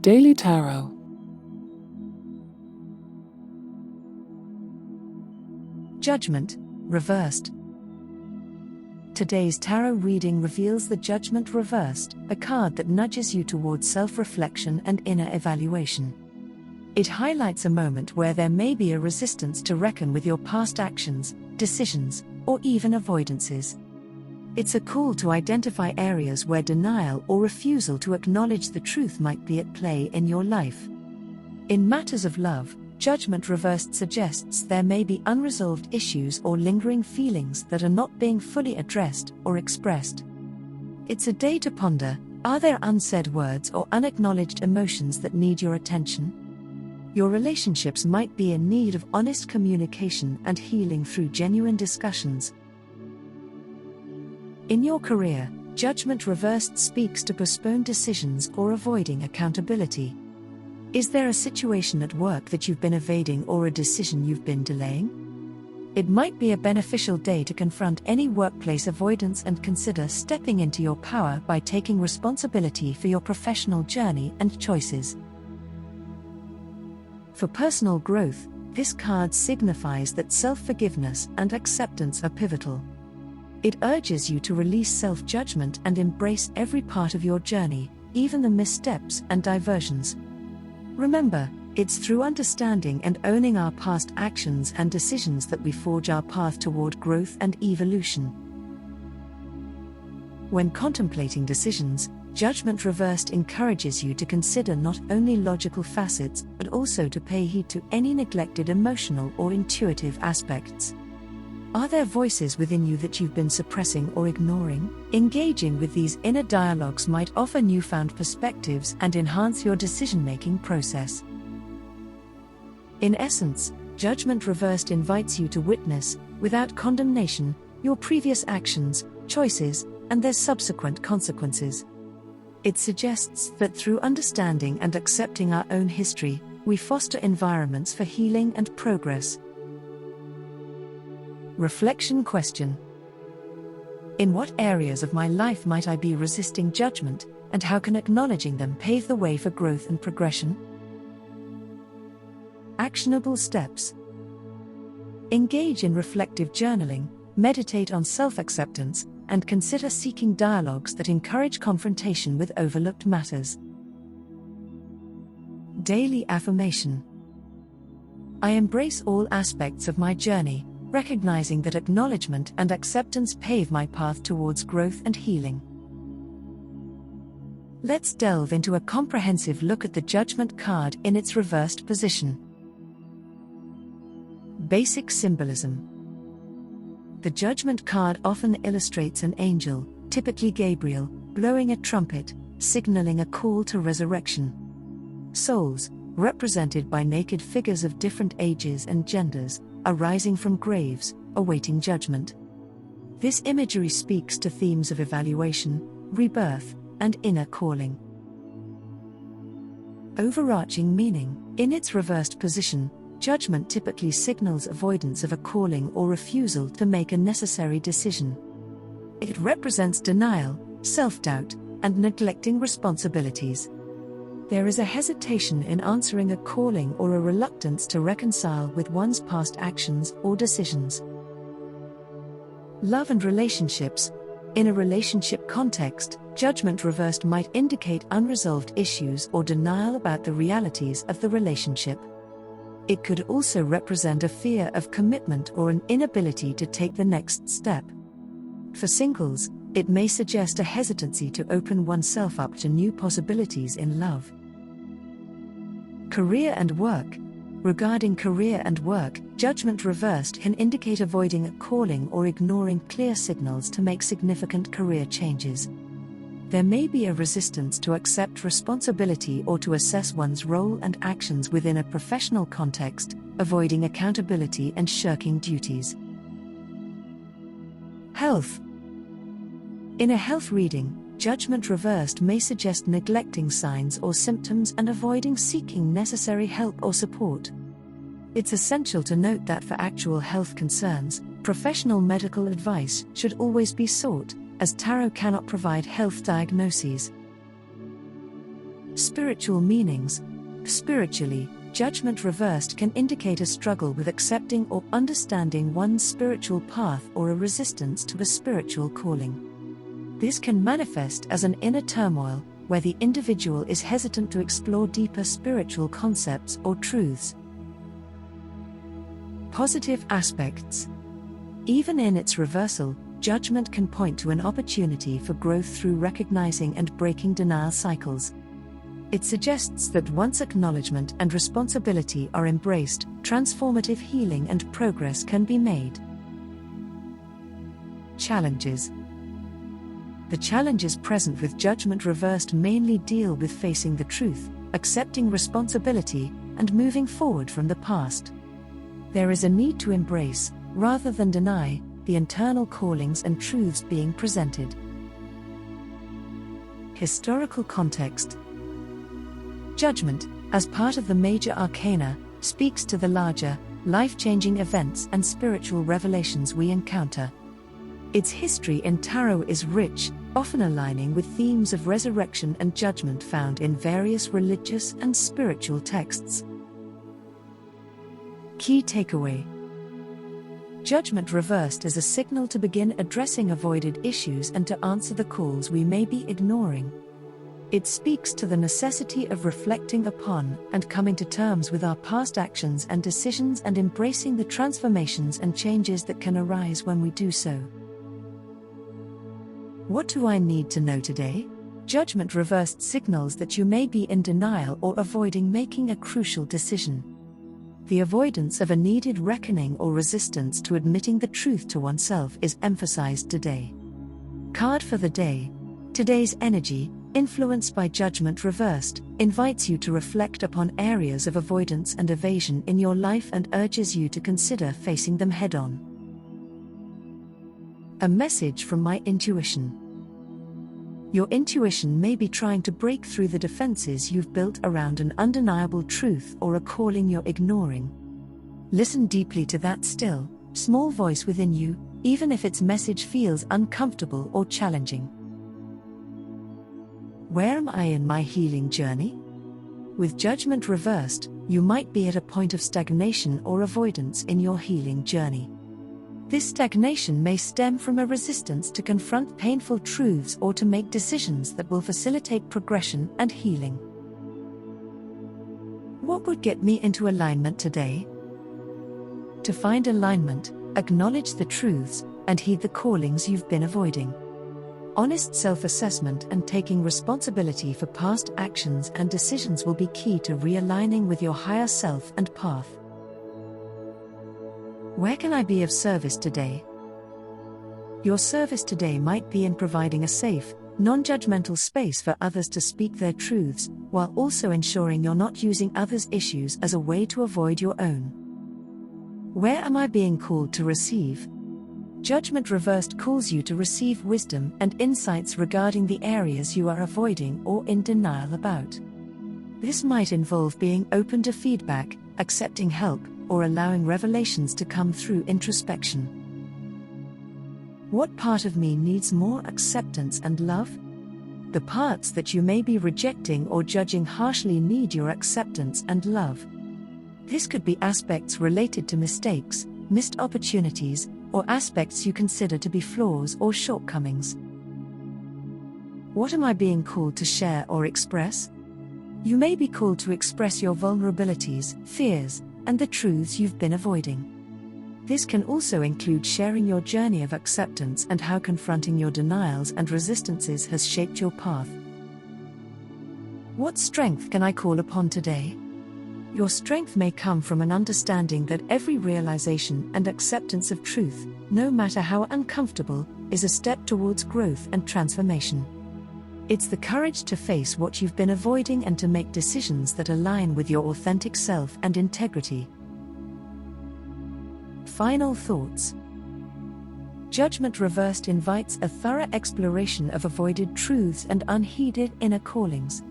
Daily Tarot. Judgement-Reversed. Today's tarot reading reveals the Judgement-Reversed, a card that nudges you towards self-reflection and inner evaluation. It highlights a moment where there may be a resistance to reckon with your past actions, decisions, or even avoidances. It's a call to identify areas where denial or refusal to acknowledge the truth might be at play in your life. In matters of love, Judgement-Reversed suggests there may be unresolved issues or lingering feelings that are not being fully addressed or expressed. It's a day to ponder: are there unsaid words or unacknowledged emotions that need your attention? Your relationships might be in need of honest communication and healing through genuine discussions. In your career, Judgement-Reversed speaks to postponed decisions or avoiding accountability. Is there a situation at work that you've been evading or a decision you've been delaying? It might be a beneficial day to confront any workplace avoidance and consider stepping into your power by taking responsibility for your professional journey and choices. For personal growth, this card signifies that self-forgiveness and acceptance are pivotal. It urges you to release self-judgment and embrace every part of your journey, even the missteps and diversions. Remember, it's through understanding and owning our past actions and decisions that we forge our path toward growth and evolution. When contemplating decisions, Judgement-Reversed encourages you to consider not only logical facets but also to pay heed to any neglected emotional or intuitive aspects. Are there voices within you that you've been suppressing or ignoring? Engaging with these inner dialogues might offer newfound perspectives and enhance your decision-making process. In essence, Judgement-Reversed invites you to witness, without condemnation, your previous actions, choices, and their subsequent consequences. It suggests that through understanding and accepting our own history, we foster environments for healing and progress. Reflection question: in what areas of my life might I be resisting judgment, and how can acknowledging them pave the way for growth and progression? Actionable steps: engage in reflective journaling, meditate on self-acceptance, and consider seeking dialogues that encourage confrontation with overlooked matters. Daily affirmation: I embrace all aspects of my journey, recognizing that acknowledgement and acceptance pave my path towards growth and healing. Let's delve into a comprehensive look at the Judgment card in its reversed position. Basic symbolism. The Judgment card often illustrates an angel, typically Gabriel, blowing a trumpet, signaling a call to resurrection. Souls, represented by naked figures of different ages and genders, are rising from graves, awaiting judgment. This imagery speaks to themes of evaluation, rebirth, and inner calling. Overarching meaning: in its reversed position, judgment typically signals avoidance of a calling or refusal to make a necessary decision. It represents denial, self-doubt, and neglecting responsibilities. There is a hesitation in answering a calling or a reluctance to reconcile with one's past actions or decisions. Love and relationships. In a relationship context, Judgement-Reversed might indicate unresolved issues or denial about the realities of the relationship. It could also represent a fear of commitment or an inability to take the next step. For singles, it may suggest a hesitancy to open oneself up to new possibilities in love. Career and work. Regarding career and work, Judgement-Reversed can indicate avoiding a calling or ignoring clear signals to make significant career changes. There may be a resistance to accept responsibility or to assess one's role and actions within a professional context, avoiding accountability and shirking duties. Health. In a health reading, Judgement-Reversed may suggest neglecting signs or symptoms and avoiding seeking necessary help or support. It's essential to note that for actual health concerns, professional medical advice should always be sought, as tarot cannot provide health diagnoses. spiritual meanings. Spiritually, Judgment Reversed can indicate a struggle with accepting or understanding one's spiritual path or a resistance to a spiritual calling. This can manifest as an inner turmoil, where the individual is hesitant to explore deeper spiritual concepts or truths. Positive aspects. Even in its reversal, Judgment can point to an opportunity for growth through recognizing and breaking denial cycles. It suggests that once acknowledgement and responsibility are embraced, transformative healing and progress can be made. Challenges. The challenges present with Judgment Reversed mainly deal with facing the truth, accepting responsibility, and moving forward from the past. There is a need to embrace, rather than deny, the internal callings and truths being presented. Historical context. Judgment, as part of the major arcana, speaks to the larger, life-changing events and spiritual revelations we encounter. Its history in tarot is rich, often aligning with themes of resurrection and judgment found in various religious and spiritual texts. Key takeaway. Judgment Reversed is a signal to begin addressing avoided issues and to answer the calls we may be ignoring. It speaks to the necessity of reflecting upon and coming to terms with our past actions and decisions and embracing the transformations and changes that can arise when we do so. What do I need to know today? Judgment Reversed signals that you may be in denial or avoiding making a crucial decision. The avoidance of a needed reckoning or resistance to admitting the truth to oneself is emphasized today. Card for the day. Today's energy, influenced by Judgment Reversed, invites you to reflect upon areas of avoidance and evasion in your life and urges you to consider facing them head-on. A message from my intuition. Your intuition may be trying to break through the defenses you've built around an undeniable truth or a calling you're ignoring. Listen deeply to that still, small voice within you, even if its message feels uncomfortable or challenging. Where am I in my healing journey? With Judgment Reversed, you might be at a point of stagnation or avoidance in your healing journey. This stagnation may stem from a resistance to confront painful truths or to make decisions that will facilitate progression and healing. What would get me into alignment today? To find alignment, acknowledge the truths and heed the callings you've been avoiding. Honest self-assessment and taking responsibility for past actions and decisions will be key to realigning with your higher self and path. Where can I be of service today? Your service today might be in providing a safe, non-judgmental space for others to speak their truths, while also ensuring you're not using others' issues as a way to avoid your own. Where am I being called to receive? Judgment Reversed calls you to receive wisdom and insights regarding the areas you are avoiding or in denial about. This might involve being open to feedback, accepting help, or allowing revelations to come through introspection. What part of me needs more acceptance and love? The parts that you may be rejecting or judging harshly need your acceptance and love. This could be aspects related to mistakes, missed opportunities, or aspects you consider to be flaws or shortcomings. What am I being called to share or express? You may be called to express your vulnerabilities, fears, and the truths you've been avoiding. This can also include sharing your journey of acceptance and how confronting your denials and resistances has shaped your path. What strength can I call upon today? Your strength may come from an understanding that every realization and acceptance of truth, no matter how uncomfortable, is a step towards growth and transformation. It's the courage to face what you've been avoiding and to make decisions that align with your authentic self and integrity. Final thoughts. Judgment Reversed invites a thorough exploration of avoided truths and unheeded inner callings.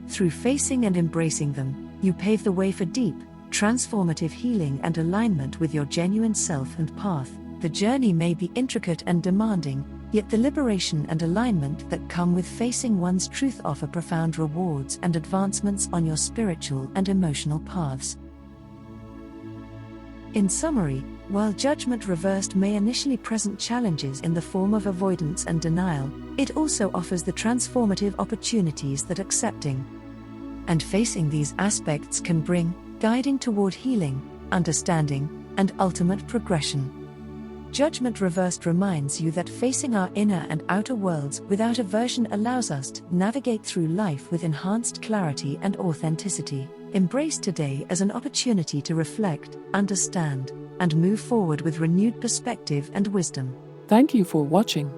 Through facing and embracing them, you pave the way for deep, transformative healing and alignment with your genuine self and path. The journey may be intricate and demanding, Yet the liberation and alignment that come with facing one's truth offer profound rewards and advancements on your spiritual and emotional paths. In summary, while Judgment Reversed may initially present challenges in the form of avoidance and denial, it also offers the transformative opportunities that accepting and facing these aspects can bring, guiding toward healing, understanding, and ultimate progression. Judgment Reversed reminds you that facing our inner and outer worlds without aversion allows us to navigate through life with enhanced clarity and authenticity. Embrace today as an opportunity to reflect, understand, and move forward with renewed perspective and wisdom. Thank you for watching.